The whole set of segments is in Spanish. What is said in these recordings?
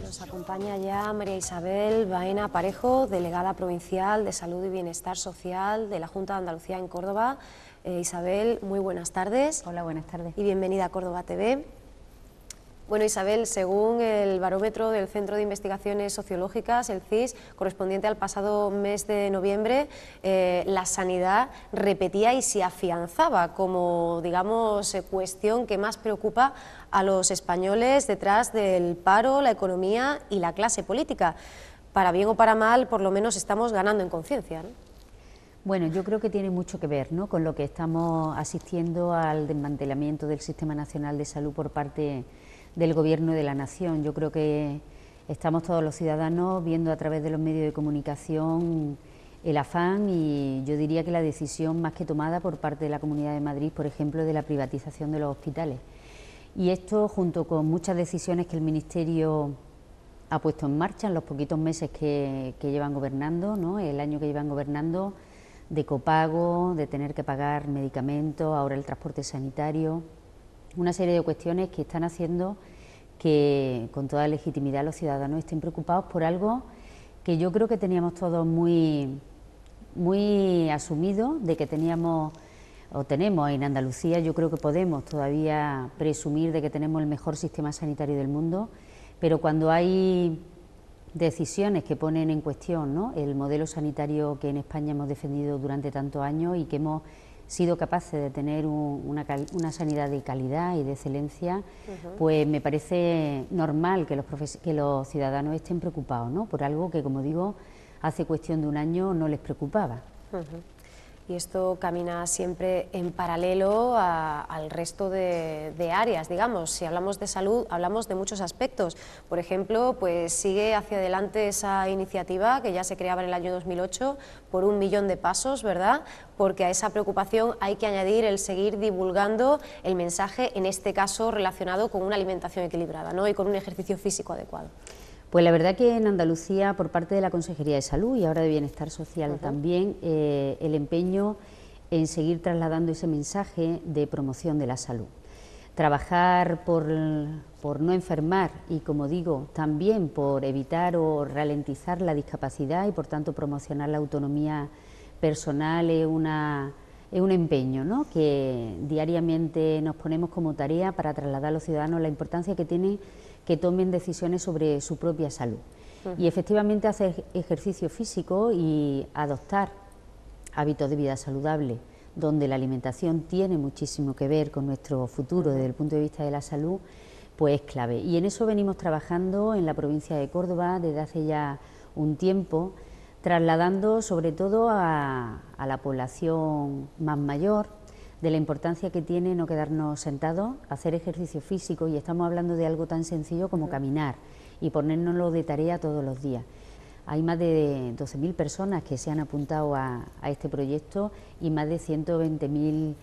Nos acompaña ya María Isabel Baena Parejo, delegada provincial de Salud y Bienestar Social de la Junta de Andalucía en Córdoba. Isabel, muy buenas tardes. Hola, buenas tardes. Y bienvenida a Córdoba TV. Bueno, Isabel, según el barómetro del Centro de Investigaciones Sociológicas, el CIS, correspondiente al pasado mes de noviembre, la sanidad repetía y se afianzaba como, digamos, cuestión que más preocupa a los españoles detrás del paro, la economía y la clase política. Para bien o para mal, por lo menos estamos ganando en conciencia, ¿no? Bueno, yo creo que tiene mucho que ver, ¿no?, con lo que estamos asistiendo al desmantelamiento del Sistema Nacional de Salud por parte del Gobierno de la Nación. Yo creo que estamos todos los ciudadanos viendo a través de los medios de comunicación el afán y yo diría que la decisión más que tomada por parte de la Comunidad de Madrid, por ejemplo, de la privatización de los hospitales. Y esto, junto con muchas decisiones que el Ministerio ha puesto en marcha en los poquitos meses que llevan gobernando, ¿no?, el año que llevan gobernando, de copago, de tener que pagar medicamentos, ahora el transporte sanitario, una serie de cuestiones que están haciendo que con toda legitimidad los ciudadanos estén preocupados por algo que yo creo que teníamos todos muy asumido, de que teníamos o tenemos en Andalucía. Yo creo que podemos todavía presumir de que tenemos el mejor sistema sanitario del mundo, pero cuando hay decisiones que ponen en cuestión, ¿no?, el modelo sanitario que en España hemos defendido durante tantos años y que hemos sido capaces de tener una sanidad de calidad y de excelencia, pues me parece normal que los ciudadanos estén preocupados, ¿no?, por algo que, como digo, hace cuestión de un año no les preocupaba. Y esto camina siempre en paralelo al resto de áreas, digamos. Si hablamos de salud, hablamos de muchos aspectos. Por ejemplo, pues sigue hacia adelante esa iniciativa que ya se creaba en el año 2008 por 1 millón de pasos, ¿verdad? Porque a esa preocupación hay que añadir el seguir divulgando el mensaje, en este caso relacionado con una alimentación equilibrada, ¿no?, y con un ejercicio físico adecuado. Pues la verdad que en Andalucía, por parte de la Consejería de Salud y ahora de Bienestar Social también, el empeño en seguir trasladando ese mensaje de promoción de la salud. Trabajar por no enfermar y, como digo, también por evitar o ralentizar la discapacidad y, por tanto, promocionar la autonomía personal es un empeño, ¿no?, que diariamente nos ponemos como tarea para trasladar a los ciudadanos la importancia que tiene que tomen decisiones sobre su propia salud. Y efectivamente hacer ejercicio físico y adoptar hábitos de vida saludable, donde la alimentación tiene muchísimo que ver con nuestro futuro desde el punto de vista de la salud, pues es clave. Y en eso venimos trabajando en la provincia de Córdoba desde hace ya un tiempo, trasladando sobre todo a la población más mayor, de la importancia que tiene no quedarnos sentados, hacer ejercicio físico, y estamos hablando de algo tan sencillo como caminar y ponérnoslo de tarea todos los días. Hay más de 12.000 personas que se han apuntado a este proyecto y más de 120.000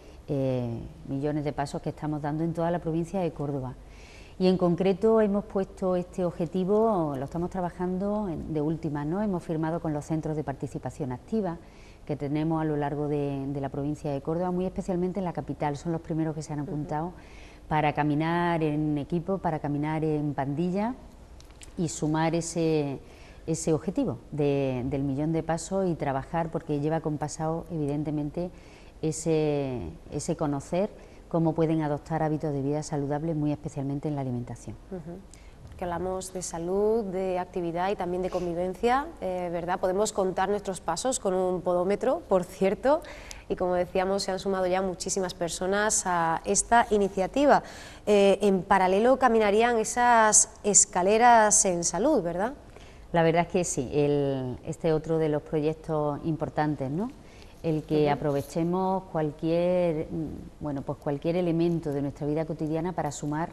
millones de pasos que estamos dando en toda la provincia de Córdoba. Y en concreto hemos puesto este objetivo, lo estamos trabajando de última, ¿no? Hemos firmado con los centros de participación activa que tenemos a lo largo de la provincia de Córdoba, muy especialmente en la capital, son los primeros que se han apuntado para caminar en equipo, para caminar en pandilla y sumar ese objetivo del millón de pasos y trabajar, porque lleva compasado evidentemente ese conocer cómo pueden adoptar hábitos de vida saludables, muy especialmente en la alimentación. Que hablamos de salud, de actividad y también de convivencia, ¿verdad? Podemos contar nuestros pasos con un podómetro, por cierto, y como decíamos, se han sumado ya muchísimas personas a esta iniciativa. En paralelo caminarían esas escaleras en salud, ¿verdad? La verdad es que sí, este es otro de los proyectos importantes, ¿no?, el que aprovechemos cualquier elemento de nuestra vida cotidiana para sumar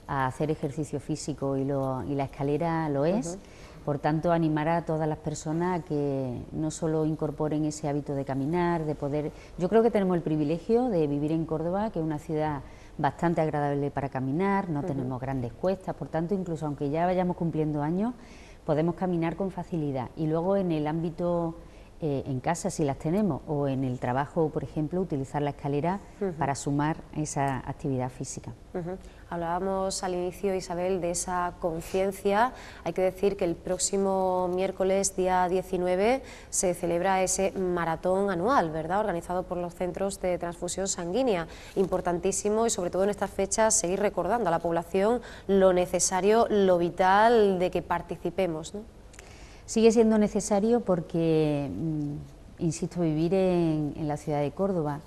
a hacer ejercicio físico, y la escalera lo es. Por tanto, animar a todas las personas a que no solo incorporen ese hábito de caminar, de poder... Yo creo que tenemos el privilegio de vivir en Córdoba, que es una ciudad bastante agradable para caminar, no tenemos grandes cuestas, por tanto, incluso aunque ya vayamos cumpliendo años, podemos caminar con facilidad. Y luego en el ámbito en casa si las tenemos, o en el trabajo, por ejemplo, utilizar la escalera para sumar esa actividad física. Hablábamos al inicio, Isabel, de esa conciencia. Hay que decir que el próximo miércoles, día 19, se celebra ese maratón anual, ¿verdad?, organizado por los centros de transfusión sanguínea. Importantísimo, y sobre todo en estas fechas, seguir recordando a la población lo necesario, lo vital de que participemos, ¿no? Sigue siendo necesario porque, insisto, vivir en la ciudad de Córdoba,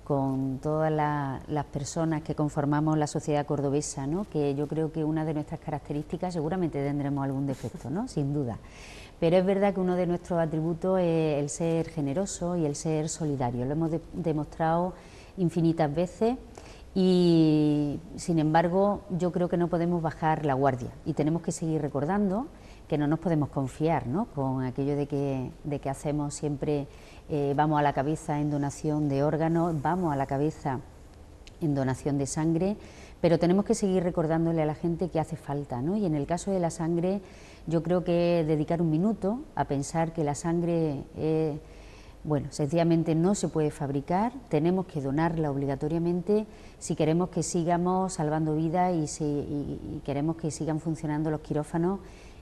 con todas las personas que conformamos la sociedad cordobesa, ¿no?, que yo creo que una de nuestras características, seguramente tendremos algún defecto, ¿no?, sin duda, pero es verdad que uno de nuestros atributos es el ser generoso y el ser solidario. Lo hemos demostrado infinitas veces y, sin embargo, yo creo que no podemos bajar la guardia y tenemos que seguir recordando que no nos podemos confiar, ¿no?, con aquello de que hacemos siempre, vamos a la cabeza en donación de órganos, vamos a la cabeza en donación de sangre, pero tenemos que seguir recordándole a la gente que hace falta, ¿no? Y en el caso de la sangre, yo creo que dedicar un minuto a pensar que la sangre, bueno, sencillamente no se puede fabricar, tenemos que donarla obligatoriamente si queremos que sigamos salvando vidas y queremos que sigan funcionando los quirófanos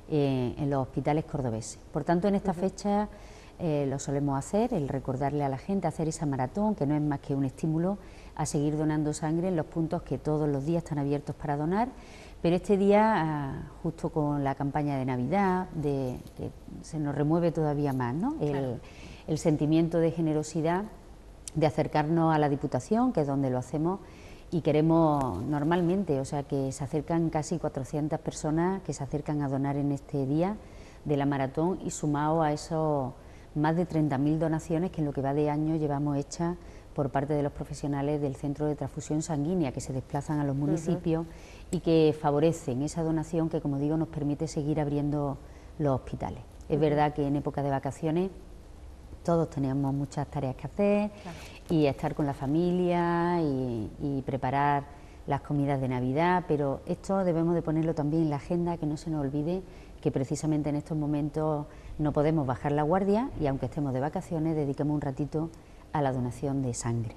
en los hospitales cordobeses. Por tanto, en esta fecha lo solemos hacer, el recordarle a la gente, hacer esa maratón, que no es más que un estímulo a seguir donando sangre en los puntos que todos los días están abiertos para donar, pero este día, justo con la campaña de Navidad, que se nos remueve todavía más, ¿no?, Claro, el sentimiento de generosidad, de acercarnos a la Diputación, que es donde lo hacemos, y queremos normalmente, o sea que se acercan casi 400 personas que se acercan a donar en este día de la maratón, y sumado a esos más de 30.000 donaciones que en lo que va de año llevamos hechas por parte de los profesionales del Centro de Transfusión Sanguínea, que se desplazan a los municipios y que favorecen esa donación que, como digo, nos permite seguir abriendo los hospitales. Es verdad que en época de vacaciones todos teníamos muchas tareas que hacer, claro, y estar con la familia y preparar las comidas de Navidad, pero esto debemos de ponerlo también en la agenda, que no se nos olvide que precisamente en estos momentos no podemos bajar la guardia y, aunque estemos de vacaciones, dediquemos un ratito a la donación de sangre.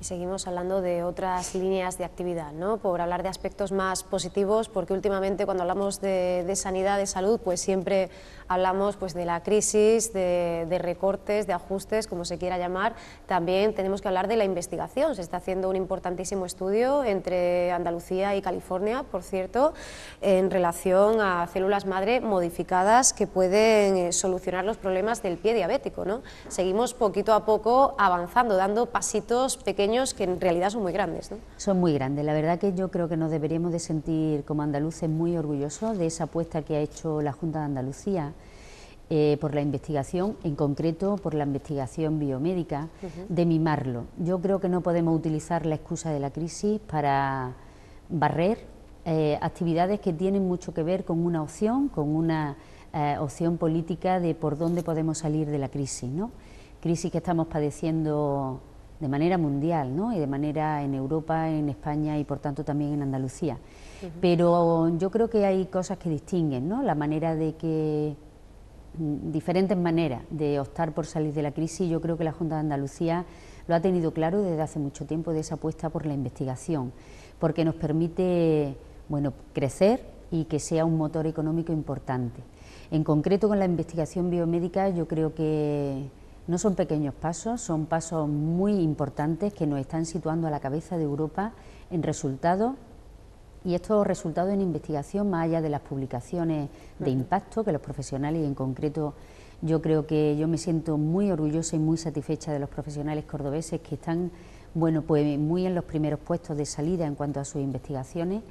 Y seguimos hablando de otras líneas de actividad, ¿no?, por hablar de aspectos más positivos, porque últimamente cuando hablamos de sanidad, de salud, pues siempre hablamos pues de la crisis, de recortes, de ajustes, como se quiera llamar. También tenemos que hablar de la investigación. Se está haciendo un importantísimo estudio entre Andalucía y California, por cierto, en relación a células madre modificadas que pueden solucionar los problemas del pie diabético, ¿no? Seguimos poquito a poco avanzando, dando pasitos pequeños que en realidad son muy grandes, ¿no? Son muy grandes. La verdad que yo creo que nos deberíamos de sentir como andaluces muy orgullosos de esa apuesta que ha hecho la Junta de Andalucía por la investigación, en concreto por la investigación biomédica, de mimarlo. Yo creo que no podemos utilizar la excusa de la crisis para barrer actividades que tienen mucho que ver con una opción política de por dónde podemos salir de la crisis, ¿no? Crisis que estamos padeciendo de manera mundial, ¿no?, y de manera en Europa, en España y por tanto también en Andalucía. Pero yo creo que hay cosas que distinguen, ¿no?, la manera de que, diferentes maneras de optar por salir de la crisis. Yo creo que la Junta de Andalucía lo ha tenido claro desde hace mucho tiempo, de esa apuesta por la investigación, porque nos permite, bueno, crecer y que sea un motor económico importante. En concreto, con la investigación biomédica, yo creo que no son pequeños pasos, son pasos muy importantes que nos están situando a la cabeza de Europa en resultados, y estos resultados en investigación, más allá de las publicaciones de impacto que los profesionales, y en concreto yo creo que yo me siento muy orgullosa y muy satisfecha de los profesionales cordobeses que están, bueno, pues muy en los primeros puestos de salida en cuanto a sus investigaciones,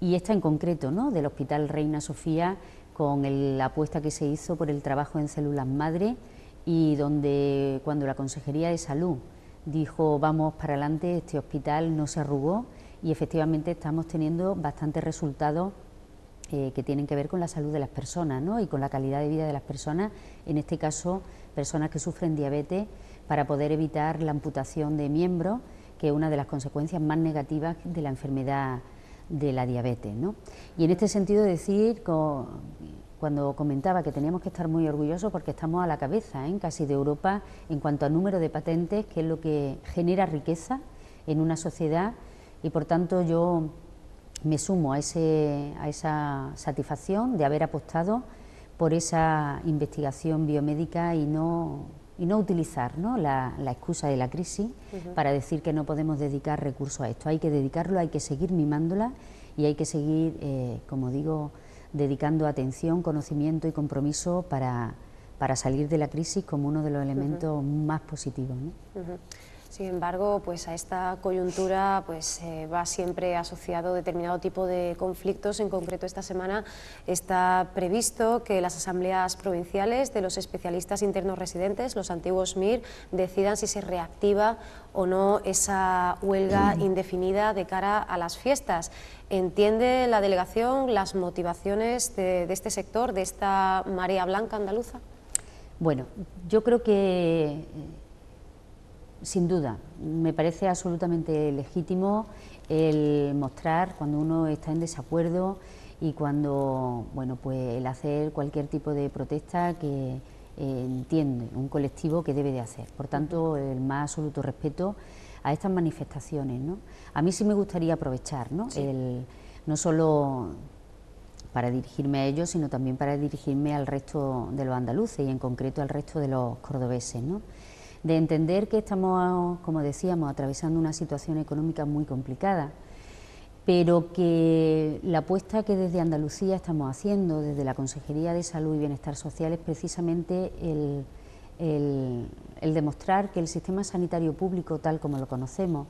y esta en concreto, ¿no?, del Hospital Reina Sofía, con la apuesta que se hizo por el trabajo en células madre, y donde, cuando la Consejería de Salud dijo vamos para adelante, este hospital no se arrugó, y efectivamente estamos teniendo bastantes resultados que tienen que ver con la salud de las personas, ¿no?, y con la calidad de vida de las personas, en este caso personas que sufren diabetes, para poder evitar la amputación de miembros, que es una de las consecuencias más negativas de la enfermedad de la diabetes, ¿no? Y en este sentido decir cuando comentaba que teníamos que estar muy orgullosos porque estamos a la cabeza casi de Europa en cuanto a número de patentes, que es lo que genera riqueza en una sociedad, y por tanto yo me sumo a esa satisfacción de haber apostado por esa investigación biomédica y no utilizar, ¿no?, la excusa de la crisis para decir que no podemos dedicar recursos a esto. Hay que dedicarlo, hay que seguir mimándola y hay que seguir, como digo, dedicando atención, conocimiento y compromiso para salir de la crisis como uno de los elementos más positivos, ¿no? Sin embargo, pues a esta coyuntura pues va siempre asociado determinado tipo de conflictos. En concreto, esta semana está previsto que las asambleas provinciales de los especialistas internos residentes, los antiguos MIR, decidan si se reactiva o no esa huelga indefinida de cara a las fiestas. ¿Entiende la delegación las motivaciones de este sector, de esta marea blanca andaluza? Bueno, yo creo que sin duda, me parece absolutamente legítimo el mostrar cuando uno está en desacuerdo y cuando, bueno, pues el hacer cualquier tipo de protesta que entiende un colectivo que debe de hacer. Por tanto, el más absoluto respeto a estas manifestaciones, ¿no? A mí sí me gustaría aprovechar, ¿no?, Sí. No solo para dirigirme a ellos, sino también para dirigirme al resto de los andaluces y en concreto al resto de los cordobeses, ¿no?, de entender que estamos, como decíamos, atravesando una situación económica muy complicada, pero que la apuesta que desde Andalucía estamos haciendo, desde la Consejería de Salud y Bienestar Social, es precisamente el demostrar que el sistema sanitario público, tal como lo conocemos,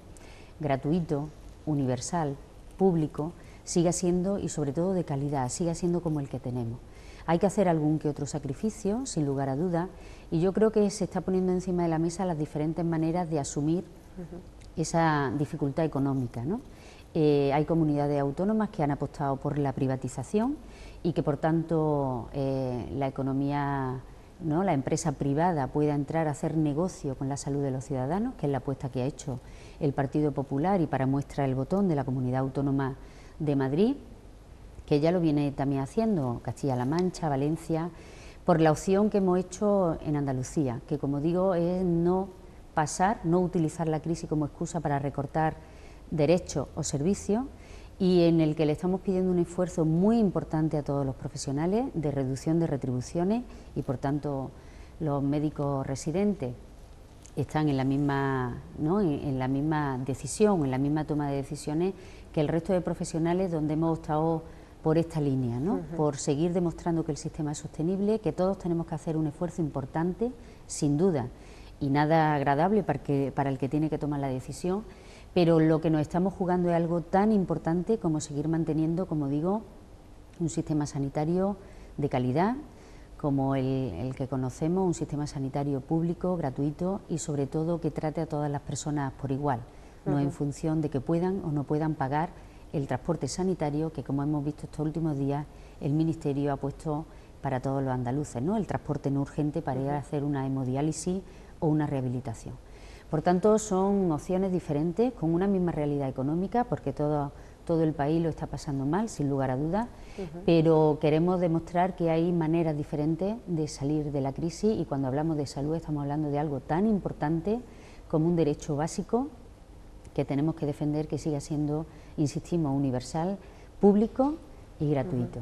gratuito, universal, público, siga siendo, y sobre todo de calidad, siga siendo como el que tenemos. Hay que hacer algún que otro sacrificio, sin lugar a dudas, y yo creo que se está poniendo encima de la mesa las diferentes maneras de asumir esa dificultad económica, ¿no? Hay comunidades autónomas que han apostado por la privatización y que, por tanto, la economía, ¿no?, la empresa privada pueda entrar a hacer negocio con la salud de los ciudadanos, que es la apuesta que ha hecho el Partido Popular y para muestra el botón de la Comunidad Autónoma de Madrid, que ya lo viene también haciendo Castilla-La Mancha, Valencia, por la opción que hemos hecho en Andalucía, que, como digo, es no utilizar la crisis como excusa para recortar derechos o servicios, y en el que le estamos pidiendo un esfuerzo muy importante a todos los profesionales de reducción de retribuciones, y por tanto los médicos residentes están en la misma, ¿no?, en la misma decisión, en la misma toma de decisiones que el resto de profesionales, donde hemos optado por esta línea, ¿no?, por seguir demostrando que el sistema es sostenible, que todos tenemos que hacer un esfuerzo importante, sin duda, y nada agradable para el que tiene que tomar la decisión, pero lo que nos estamos jugando es algo tan importante como seguir manteniendo, como digo, un sistema sanitario de calidad, como el que conocemos, un sistema sanitario público, gratuito y sobre todo que trate a todas las personas por igual, no en función de que puedan o no puedan pagar el transporte sanitario que, como hemos visto estos últimos días, el Ministerio ha puesto para todos los andaluces, ¿no?, el transporte no urgente para ir a hacer una hemodiálisis o una rehabilitación. Por tanto, son opciones diferentes, con una misma realidad económica, porque todo el país lo está pasando mal, sin lugar a dudas, pero queremos demostrar que hay maneras diferentes de salir de la crisis, y cuando hablamos de salud estamos hablando de algo tan importante como un derecho básico que tenemos que defender, que siga siendo, insistimos, universal, público y gratuito.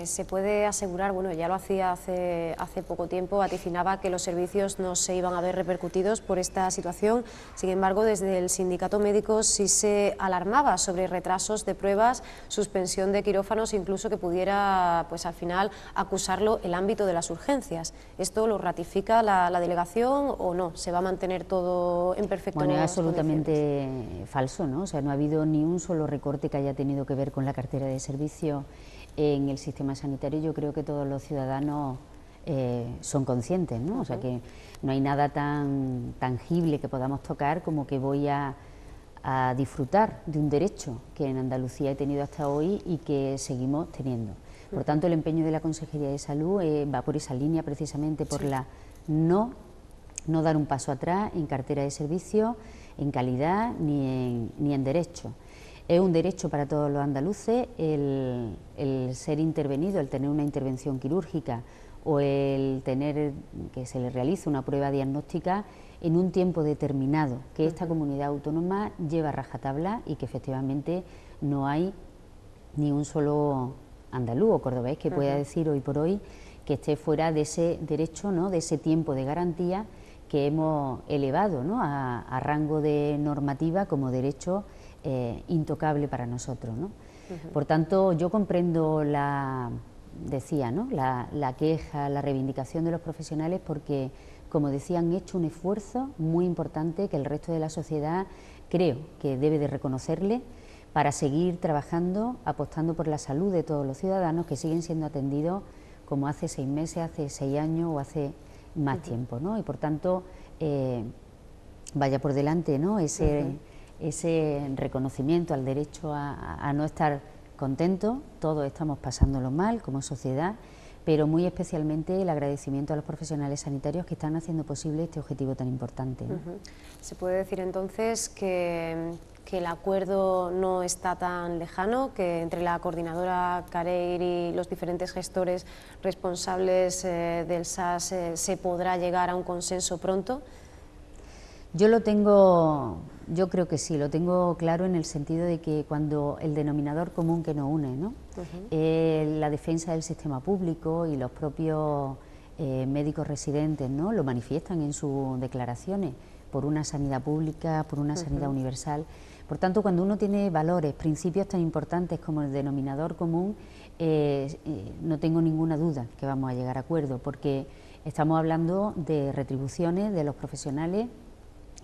Se puede asegurar, bueno, ya lo hacía hace poco tiempo, vaticinaba que los servicios no se iban a ver repercutidos por esta situación. Sin embargo, desde el sindicato médico sí se alarmaba sobre retrasos de pruebas, suspensión de quirófanos, incluso que pudiera, pues al final, acusarlo el ámbito de las urgencias. ¿Esto lo ratifica la delegación o no? ¿Se va a mantener todo en perfecto? Bueno, es absolutamente falso, ¿no? O sea, no ha habido ni un solo recorte que haya tenido que ver con la cartera de servicios en el sistema sanitario. Yo creo que todos los ciudadanos son conscientes, ¿no? O sea, que no hay nada tan tangible que podamos tocar como que voy a disfrutar de un derecho que en Andalucía he tenido hasta hoy y que seguimos teniendo. Por tanto, el empeño de la Consejería de Salud va por esa línea, precisamente por la no dar un paso atrás en cartera de servicios, en calidad ni en derecho. Es un derecho para todos los andaluces el ser intervenido, el tener una intervención quirúrgica o el tener que se le realice una prueba diagnóstica en un tiempo determinado, que esta comunidad autónoma lleva a rajatabla y que efectivamente no hay ni un solo andaluz o cordobés que pueda decir hoy por hoy que esté fuera de ese derecho, ¿no?, de ese tiempo de garantía que hemos elevado, ¿no?, a rango de normativa como derecho intocable para nosotros, ¿no? Por tanto, yo comprendo la queja, la reivindicación de los profesionales porque, como decía, han hecho un esfuerzo muy importante que el resto de la sociedad creo que debe de reconocerle para seguir trabajando, apostando por la salud de todos los ciudadanos que siguen siendo atendidos como hace 6 meses, hace 6 años o hace más tiempo, ¿no? Y por tanto, vaya por delante, ¿no?, ese reconocimiento al derecho a no estar contentos. Todos estamos pasándolo mal como sociedad, pero muy especialmente el agradecimiento a los profesionales sanitarios que están haciendo posible este objetivo tan importante, ¿no? Se puede decir entonces que el acuerdo no está tan lejano, que entre la coordinadora CAREIR y los diferentes gestores responsables del SAS se podrá llegar a un consenso pronto. Yo creo que sí, lo tengo claro en el sentido de que cuando el denominador común que nos une, ¿no?, la defensa del sistema público y los propios médicos residentes, ¿no?, lo manifiestan en sus declaraciones, por una sanidad pública, por una sanidad universal. Por tanto, cuando uno tiene valores, principios tan importantes como el denominador común, no tengo ninguna duda que vamos a llegar a acuerdo, porque estamos hablando de retribuciones de los profesionales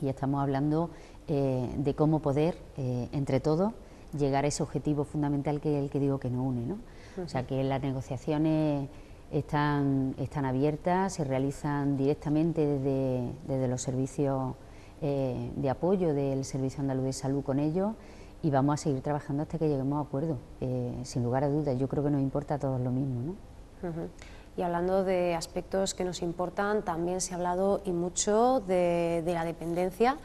y estamos hablando de cómo poder, entre todos, llegar a ese objetivo fundamental que es el que digo que nos une, ¿no? O sea, que las negociaciones están abiertas, se realizan directamente desde los servicios de apoyo del Servicio Andaluz de Salud con ellos y vamos a seguir trabajando hasta que lleguemos a acuerdo, sin lugar a dudas. Yo creo que nos importa a todos lo mismo, ¿no? Y hablando de aspectos que nos importan, también se ha hablado y mucho de la dependencia,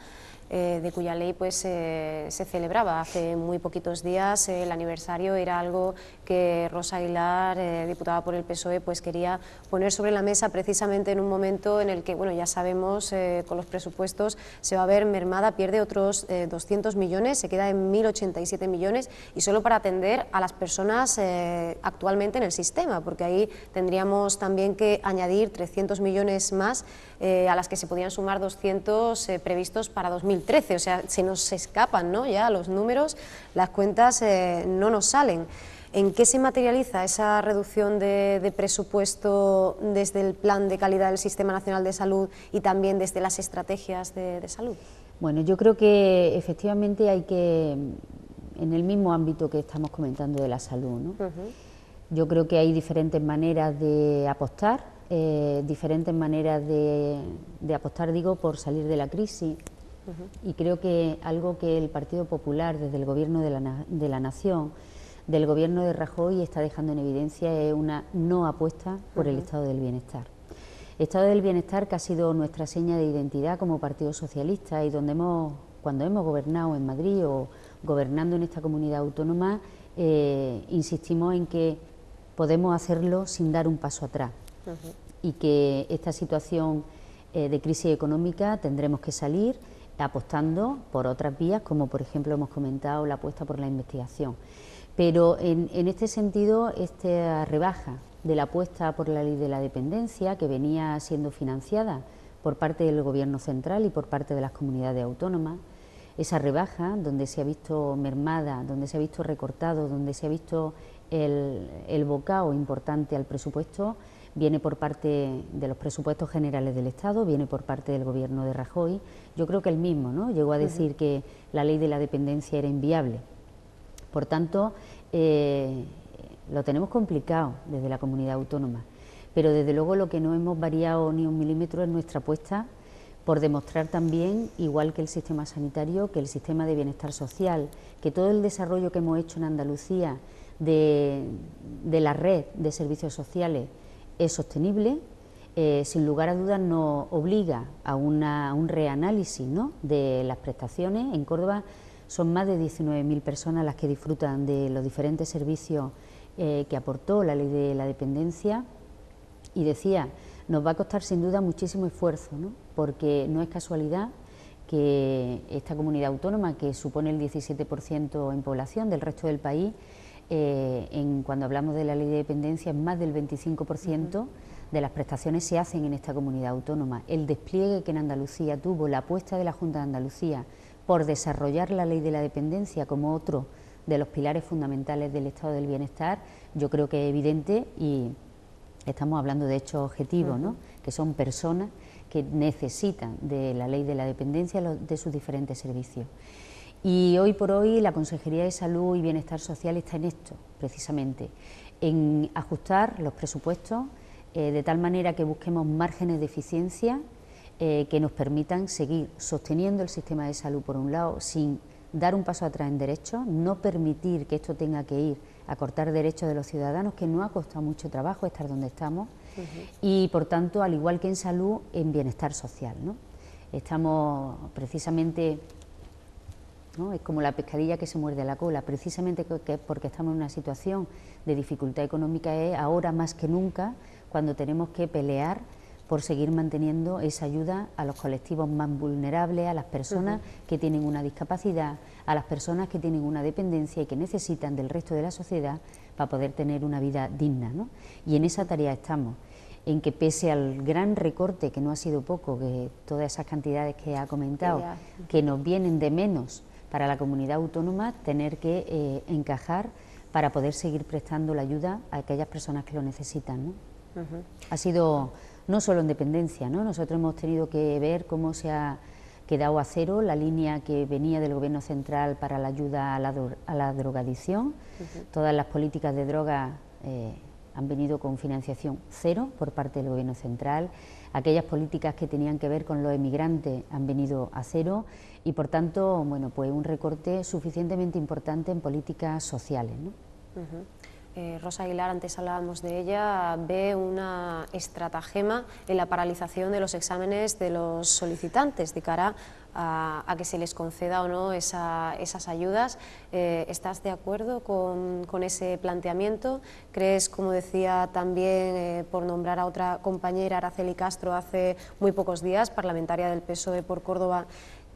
de cuya ley pues se celebraba hace muy poquitos días. El aniversario era algo que Rosa Aguilar, diputada por el PSOE, pues quería poner sobre la mesa precisamente en un momento en el que, bueno, ya sabemos, con los presupuestos se va a ver mermada, pierde otros 200 millones, se queda en 1.087 millones y solo para atender a las personas actualmente en el sistema, porque ahí tendríamos también que añadir 300 millones más a las que se podían sumar 200 previstos para 2013, o sea, se nos escapan, ¿no?, ya los números, las cuentas no nos salen. ¿En qué se materializa esa reducción de presupuesto desde el Plan de Calidad del Sistema Nacional de Salud y también desde las estrategias de salud? Bueno, yo creo que efectivamente hay que, en el mismo ámbito que estamos comentando de la salud, ¿no? Yo creo que hay diferentes maneras de apostar, diferentes maneras de apostar, digo, por salir de la crisis. Y creo que algo que el Partido Popular, desde el Gobierno de la Nación, del Gobierno de Rajoy, está dejando en evidencia es una no apuesta por el estado del bienestar. Estado del bienestar que ha sido nuestra seña de identidad como Partido Socialista y donde cuando hemos gobernado en Madrid o gobernando en esta comunidad autónoma, insistimos en que podemos hacerlo sin dar un paso atrás y que esta situación de crisis económica tendremos que salir apostando por otras vías, como por ejemplo hemos comentado la apuesta por la investigación. Pero en este sentido, esta rebaja de la apuesta por la ley de la dependencia, que venía siendo financiada por parte del Gobierno central y por parte de las comunidades autónomas, esa rebaja donde se ha visto mermada, donde se ha visto recortado, donde se ha visto el bocado importante al presupuesto, viene por parte de los presupuestos generales del Estado, viene por parte del Gobierno de Rajoy. Yo creo que él mismo, ¿no?, llegó a decir que la ley de la dependencia era inviable. Por tanto, lo tenemos complicado desde la comunidad autónoma, pero desde luego lo que no hemos variado ni un milímetro es nuestra apuesta por demostrar también, igual que el sistema sanitario, que el sistema de bienestar social, que todo el desarrollo que hemos hecho en Andalucía de la red de servicios sociales es sostenible. Sin lugar a dudas nos obliga a un reanálisis, ¿no?, de las prestaciones. En Córdoba Son más de 19.000 personas las que disfrutan de los diferentes servicios que aportó la ley de la dependencia, y decía, nos va a costar sin duda muchísimo esfuerzo, ¿no? Porque no es casualidad que esta comunidad autónoma, que supone el 17% en población del resto del país, cuando hablamos de la ley de dependencia, más del 25% de las prestaciones se hacen en esta comunidad autónoma. El despliegue que en Andalucía tuvo, la apuesta de la Junta de Andalucía por desarrollar la ley de la dependencia como otro de los pilares fundamentales del estado del bienestar, yo creo que es evidente, y estamos hablando de hechos objetivos, ¿no? Que son personas que necesitan de la ley de la dependencia, de sus diferentes servicios. Y hoy por hoy la Consejería de Salud y Bienestar Social está en esto, precisamente, en ajustar los presupuestos de tal manera que busquemos márgenes de eficiencia que nos permitan seguir sosteniendo el sistema de salud por un lado, sin dar un paso atrás en derechos, no permitir que esto tenga que ir a cortar derechos de los ciudadanos, que no ha costado mucho trabajo estar donde estamos, y por tanto, al igual que en salud, en bienestar social, ¿no? Estamos precisamente, ¿no? Es como la pescadilla que se muerde la cola, precisamente porque estamos en una situación de dificultad económica, es ahora más que nunca cuando tenemos que pelear por seguir manteniendo esa ayuda a los colectivos más vulnerables, a las personas que tienen una discapacidad, a las personas que tienen una dependencia y que necesitan del resto de la sociedad para poder tener una vida digna, ¿no? Y en esa tarea estamos, en que pese al gran recorte, que no ha sido poco, que todas esas cantidades que ha comentado, que nos vienen de menos para la comunidad autónoma, tener que encajar para poder seguir prestando la ayuda a aquellas personas que lo necesitan, ¿no? Ha sido no solo en dependencia, ¿no? Nosotros hemos tenido que ver cómo se ha quedado a cero la línea que venía del Gobierno central para la ayuda a la drogadicción. Todas las políticas de droga han venido con financiación cero por parte del Gobierno central. Aquellas políticas que tenían que ver con los emigrantes han venido a cero y, por tanto, bueno, pues un recorte suficientemente importante en políticas sociales, ¿no? Rosa Aguilar, antes hablábamos de ella, ve una estratagema en la paralización de los exámenes de los solicitantes de cara a que se les conceda o no esas ayudas. ¿Estás de acuerdo con ese planteamiento? ¿Crees, como decía también, por nombrar a otra compañera, Araceli Castro, hace muy pocos días, parlamentaria del PSOE por Córdoba,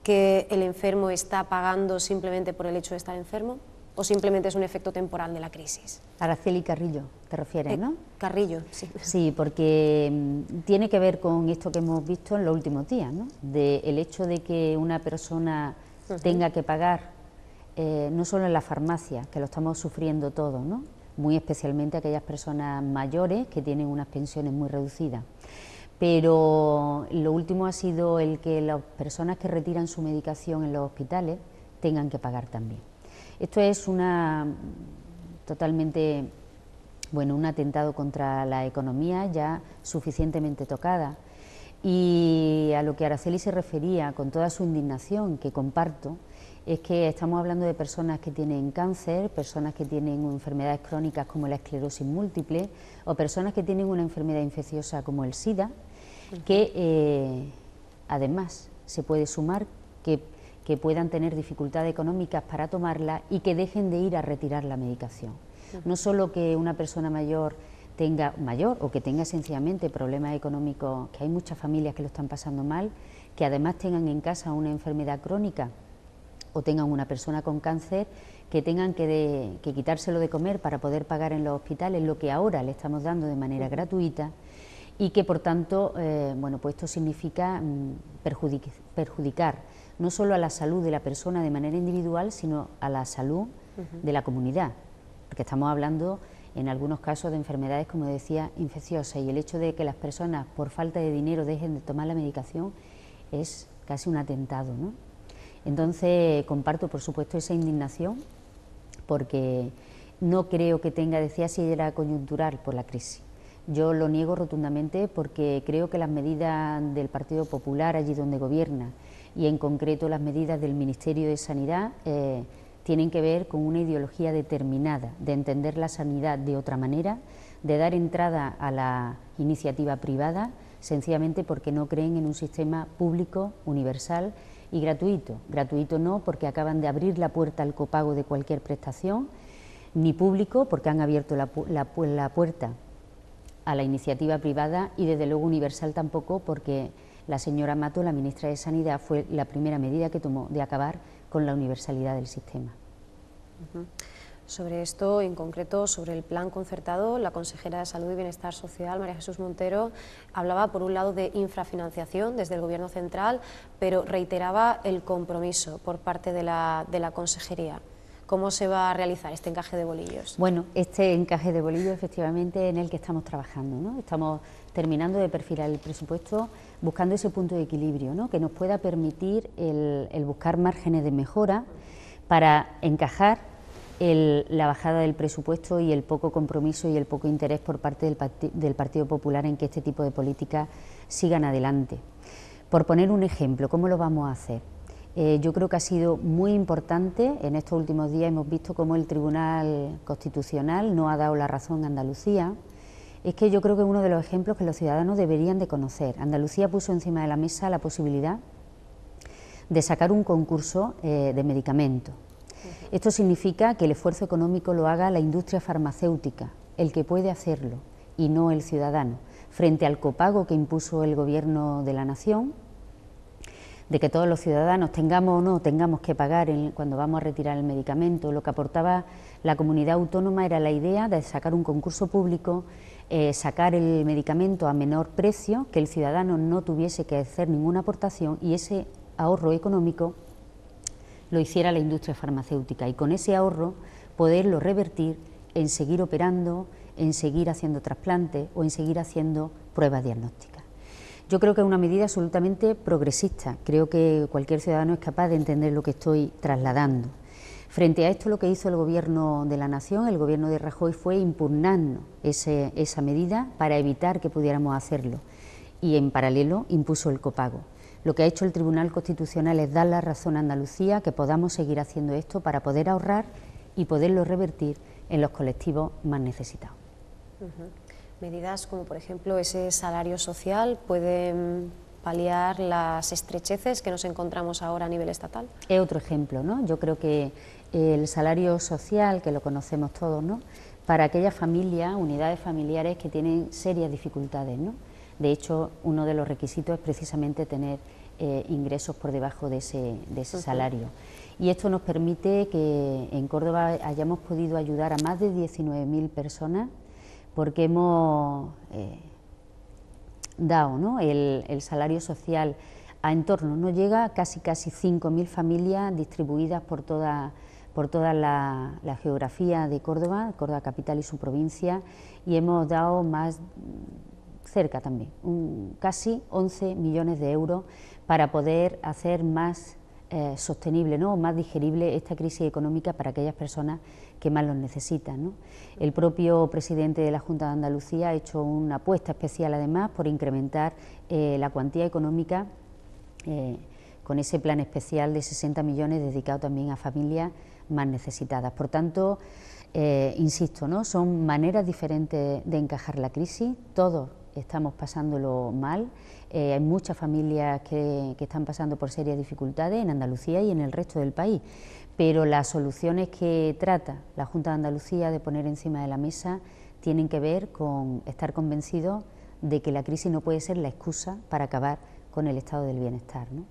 que el enfermo está pagando simplemente por el hecho de estar enfermo? ¿O simplemente es un efecto temporal de la crisis? Araceli Carrillo, te refieres, ¿no? Carrillo, sí. Sí, porque tiene que ver con esto que hemos visto en los últimos días, ¿no? El hecho de que una persona tenga que pagar, no solo en la farmacia, que lo estamos sufriendo todos, ¿no? Muy especialmente aquellas personas mayores que tienen unas pensiones muy reducidas. Pero lo último ha sido el que las personas que retiran su medicación en los hospitales tengan que pagar también. Esto es totalmente, bueno, un atentado contra la economía ya suficientemente tocada. Y a lo que Araceli se refería, con toda su indignación, que comparto, es que estamos hablando de personas que tienen cáncer, personas que tienen enfermedades crónicas como la esclerosis múltiple, o personas que tienen una enfermedad infecciosa como el SIDA, que además se puede sumar que puedan tener dificultades económicas para tomarla y que dejen de ir a retirar la medicación. No solo que una persona mayor o que tenga sencillamente problemas económicos, que hay muchas familias que lo están pasando mal, que además tengan en casa una enfermedad crónica o tengan una persona con cáncer, que tengan que quitárselo de comer para poder pagar en los hospitales lo que ahora le estamos dando de manera gratuita, y que por tanto, bueno, pues esto significa perjudicar no solo a la salud de la persona de manera individual, sino a la salud de la comunidad, porque estamos hablando en algunos casos de enfermedades, como decía, infecciosas, y el hecho de que las personas por falta de dinero dejen de tomar la medicación es casi un atentado, ¿no? Entonces comparto por supuesto esa indignación, porque no creo que decía si era coyuntural por la crisis. Yo lo niego rotundamente, porque creo que las medidas del Partido Popular allí donde gobierna, y en concreto las medidas del Ministerio de Sanidad, tienen que ver con una ideología determinada de entender la sanidad de otra manera, de dar entrada a la iniciativa privada, sencillamente porque no creen en un sistema público, universal, y gratuito. Gratuito no, porque acaban de abrir la puerta al copago de cualquier prestación, ni público, porque han abierto la puerta a la iniciativa privada, y desde luego universal tampoco, porque la señora Mato, la ministra de Sanidad, fue la primera medida que tomó de acabar con la universalidad del sistema. Sobre esto, en concreto, sobre el plan concertado, la consejera de Salud y Bienestar Social, María Jesús Montero, hablaba por un lado de infrafinanciación desde el Gobierno central, pero reiteraba el compromiso por parte de la consejería. ¿Cómo se va a realizar este encaje de bolillos? Bueno, este encaje de bolillos efectivamente en el que estamos trabajando, ¿no? Estamos terminando de perfilar el presupuesto, buscando ese punto de equilibrio, ¿no?, que nos pueda permitir el buscar márgenes de mejora para encajar la bajada del presupuesto y el poco compromiso y el poco interés por parte del Partido Popular en que este tipo de políticas sigan adelante. Por poner un ejemplo, ¿cómo lo vamos a hacer? Yo creo que ha sido muy importante. En estos últimos días hemos visto cómo el Tribunal Constitucional no ha dado la razón a Andalucía. Es que yo creo que es uno de los ejemplos que los ciudadanos deberían de conocer. Andalucía puso encima de la mesa la posibilidad de sacar un concurso de medicamentos. Esto significa que el esfuerzo económico lo haga la industria farmacéutica, el que puede hacerlo, y no el ciudadano, frente al copago que impuso el Gobierno de la Nación, de que todos los ciudadanos tengamos o no tengamos que pagar cuando vamos a retirar el medicamento. Lo que aportaba la comunidad autónoma era la idea de sacar un concurso público, sacar el medicamento a menor precio, que el ciudadano no tuviese que hacer ninguna aportación, y ese ahorro económico lo hiciera la industria farmacéutica, y con ese ahorro poderlo revertir en seguir operando, en seguir haciendo trasplantes o en seguir haciendo pruebas diagnósticas. Yo creo que es una medida absolutamente progresista. Creo que cualquier ciudadano es capaz de entender lo que estoy trasladando. Frente a esto, lo que hizo el Gobierno de la Nación, el Gobierno de Rajoy, fue impugnando esa medida para evitar que pudiéramos hacerlo, y en paralelo impuso el copago. Lo que ha hecho el Tribunal Constitucional es dar la razón a Andalucía, que podamos seguir haciendo esto para poder ahorrar y poderlo revertir en los colectivos más necesitados. Medidas como, por ejemplo, ese salario social pueden paliar las estrecheces que nos encontramos ahora a nivel estatal. Es otro ejemplo, ¿no? Yo creo que el salario social, que lo conocemos todos, ¿no?, para aquellas familias, unidades familiares que tienen serias dificultades, ¿no? De hecho, uno de los requisitos es precisamente tener ingresos por debajo de ese salario. Y esto nos permite que en Córdoba hayamos podido ayudar a más de 19.000 personas, porque hemos dado, ¿no?, el salario social a entorno, no llega a casi 5.000 familias distribuidas por toda la geografía de Córdoba, Córdoba capital y su provincia, y hemos dado más, cerca también, casi 11 millones de euros para poder hacer más sostenible, ¿no?, más digerible esta crisis económica para aquellas personas que más los necesitan, ¿no? El propio presidente de la Junta de Andalucía ha hecho una apuesta especial, además, por incrementar la cuantía económica con ese plan especial de 60 millones dedicado también a familias más necesitadas. Por tanto, insisto, ¿no?, son maneras diferentes de encajar la crisis. Todos estamos pasándolo mal. Hay muchas familias que están pasando por serias dificultades en Andalucía y en el resto del país, pero las soluciones que trata la Junta de Andalucía de poner encima de la mesa tienen que ver con estar convencidos de que la crisis no puede ser la excusa para acabar con el estado del bienestar, ¿no?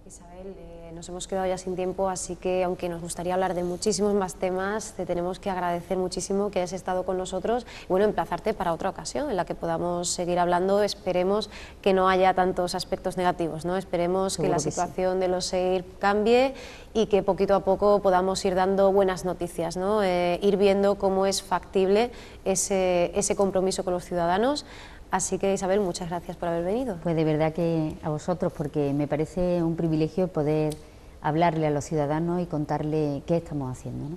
Isabel, nos hemos quedado ya sin tiempo, así que aunque nos gustaría hablar de muchísimos más temas, te tenemos que agradecer muchísimo que hayas estado con nosotros y, bueno, emplazarte para otra ocasión en la que podamos seguir hablando. Esperemos que no haya tantos aspectos negativos, ¿no? Esperemos que la situación de los SEIR cambie y que poquito a poco podamos ir dando buenas noticias, ¿no? Ir viendo cómo es factible ese compromiso con los ciudadanos. Así que, Isabel, muchas gracias por haber venido. Pues de verdad que a vosotros, porque me parece un privilegio poder hablarle a los ciudadanos y contarle qué estamos haciendo, ¿no?